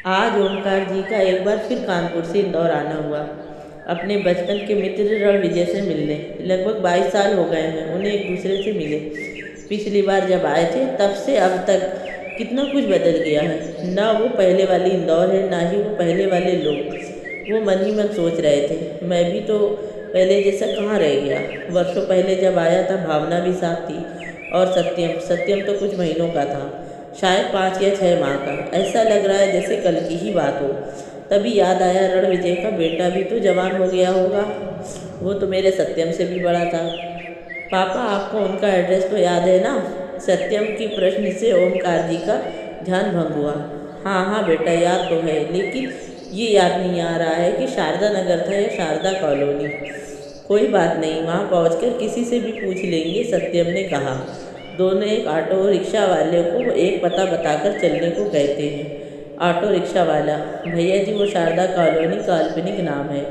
आज ओमकार जी का एक बार फिर कानपुर से इंदौर आना हुआ, अपने बचपन के मित्र रणविजय से मिलने। लगभग 22 साल हो गए हैं उन्हें एक दूसरे से मिले। पिछली बार जब आए थे तब से अब तक कितना कुछ बदल गया है। ना वो पहले वाली इंदौर है, ना ही वो पहले वाले लोग। वो मन ही मन सोच रहे थे, मैं भी तो पहले जैसा कहाँ रह गया। वर्षों पहले जब आया था भावना भी साथ थी, और सत्यम सत्यम तो कुछ महीनों का था, शायद 5 या 6 माह का। ऐसा लग रहा है जैसे कल की ही बात हो। तभी याद आया रणविजय का बेटा भी तो जवान हो गया होगा। वो तो मेरे सत्यम से भी बड़ा था। पापा, आपको उनका एड्रेस तो याद है ना? सत्यम की प्रश्न से ओमकार जी का ध्यान भंग हुआ। हाँ हाँ बेटा, याद तो है, लेकिन ये याद नहीं आ रहा है कि शारदा नगर था या शारदा कॉलोनी। कोई बात नहीं, वहाँ पहुँचकर किसी से भी पूछ लेंगे, सत्यम ने कहा। दोनों एक ऑटो रिक्शा वाले को एक पता बताकर चलने को कहते हैं। ऑटो रिक्शा वाला, भैया जी वो शारदा कॉलोनी काल्पनिक नाम है,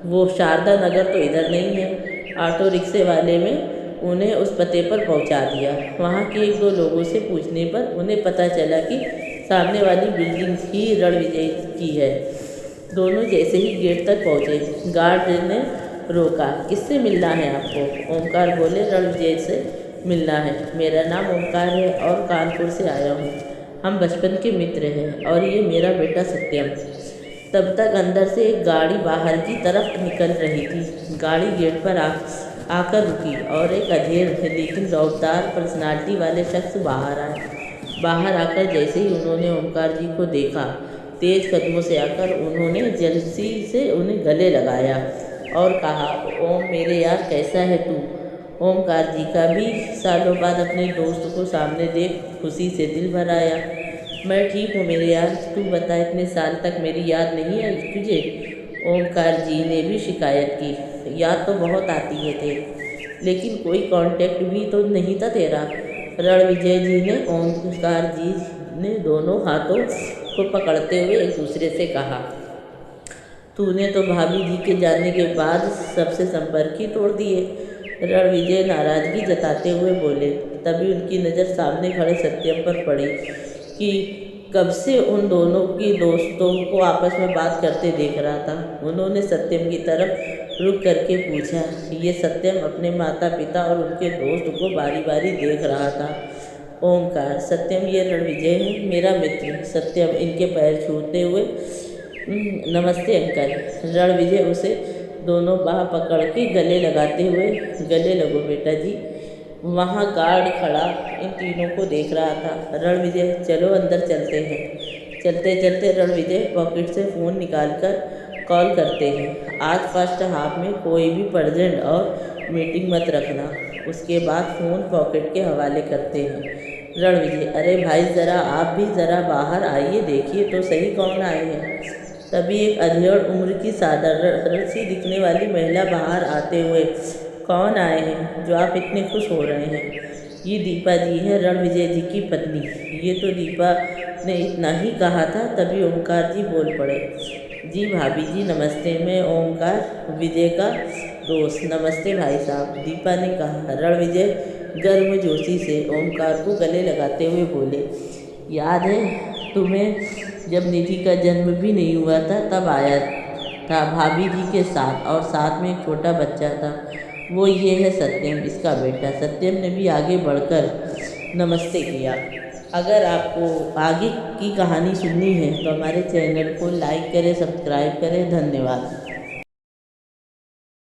वो शारदा नगर तो इधर नहीं है। ऑटो रिक्शे वाले में उन्हें उस पते पर पहुंचा दिया। वहाँ के एक दो लोगों से पूछने पर उन्हें पता चला कि सामने वाली बिल्डिंग ही रणविजय की है। दोनों जैसे ही गेट तक पहुँचे, गार्ड ने रोका। किससे मिलना है आपको? ओमकार बोले, रणविजय से मिलना है। मेरा नाम ओमकार है और कानपुर से आया हूँ। हम बचपन के मित्र हैं, और ये मेरा बेटा सत्यम। तब तक अंदर से एक गाड़ी बाहर की तरफ निकल रही थी। गाड़ी गेट पर आकर रुकी और एक अधेड़ लेकिन रौबदार पर्सनालिटी वाले शख्स बाहर आए। बाहर आकर जैसे ही उन्होंने ओमकार जी को देखा, तेज कदमों से आकर उन्होंने जल्दी से उन्हें गले लगाया और कहा, ओम मेरे यार, कैसा है तू? ओमकार जी का भी सालों बाद अपने दोस्त को सामने देख खुशी से दिल भर आया। मैं ठीक हूँ मेरे यार, तू बता, इतने साल तक मेरी याद नहीं आई तुझे? ओमकार जी ने भी शिकायत की। याद तो बहुत आती है तेरी, लेकिन कोई कांटेक्ट भी तो नहीं था तेरा। रणविजय जी ने ओमकार जी ने दोनों हाथों को पकड़ते हुए एक दूसरे से कहा, तूने तो भाभी जी के जाने के बाद सबसे संपर्क ही तोड़ दिए। रणविजय नाराजगी जताते हुए बोले। तभी उनकी नज़र सामने खड़े सत्यम पर पड़ी कि कब से उन दोनों की दोस्तों को आपस में बात करते देख रहा था। उन्होंने सत्यम की तरफ रुक करके पूछा। ये सत्यम अपने माता पिता और उनके दोस्त को बारी बारी देख रहा था। ओमकार, सत्यम ये रणविजय है, मेरा मित्र। सत्यम इनके पैर छूते हुए, नमस्ते अंकल। रणविजय उसे दोनों बाह पकड़ के गले लगाते हुए, गले लगो बेटा जी। वहाँ गार्ड खड़ा इन तीनों को देख रहा था। रणविजय, चलो अंदर चलते हैं। चलते चलते रणविजय पॉकेट से फ़ोन निकालकर कॉल करते हैं। आज फर्स्ट हाफ में कोई भी प्रजेंट और मीटिंग मत रखना। उसके बाद फ़ोन पॉकेट के हवाले करते हैं। रणविजय, अरे भाई ज़रा आप भी ज़रा बाहर आइए, देखिए तो सही कौन आए हैं। तभी एक अधेड़ उम्र की साधारण सी दिखने वाली महिला बाहर आते हुए, कौन आए हैं जो आप इतने खुश हो रहे हैं? ये दीपा जी है, रणविजय जी की पत्नी। ये तो दीपा ने इतना ही कहा था, तभी ओमकार जी बोल पड़े। जी भाभी जी नमस्ते, मैं ओमकार, विजय का दोस्त। नमस्ते भाई साहब, दीपा ने कहा। रणविजय गर्मजोशी से ओमकार को गले लगाते हुए बोले, याद है तुम्हें जब निधि का जन्म भी नहीं हुआ था तब आया था भाभी जी के साथ, और साथ में एक छोटा बच्चा था। वो ये है सत्यम, इसका बेटा। सत्यम ने भी आगे बढ़कर नमस्ते किया। अगर आपको आगे की कहानी सुननी है तो हमारे चैनल को लाइक करें, सब्सक्राइब करें। धन्यवाद।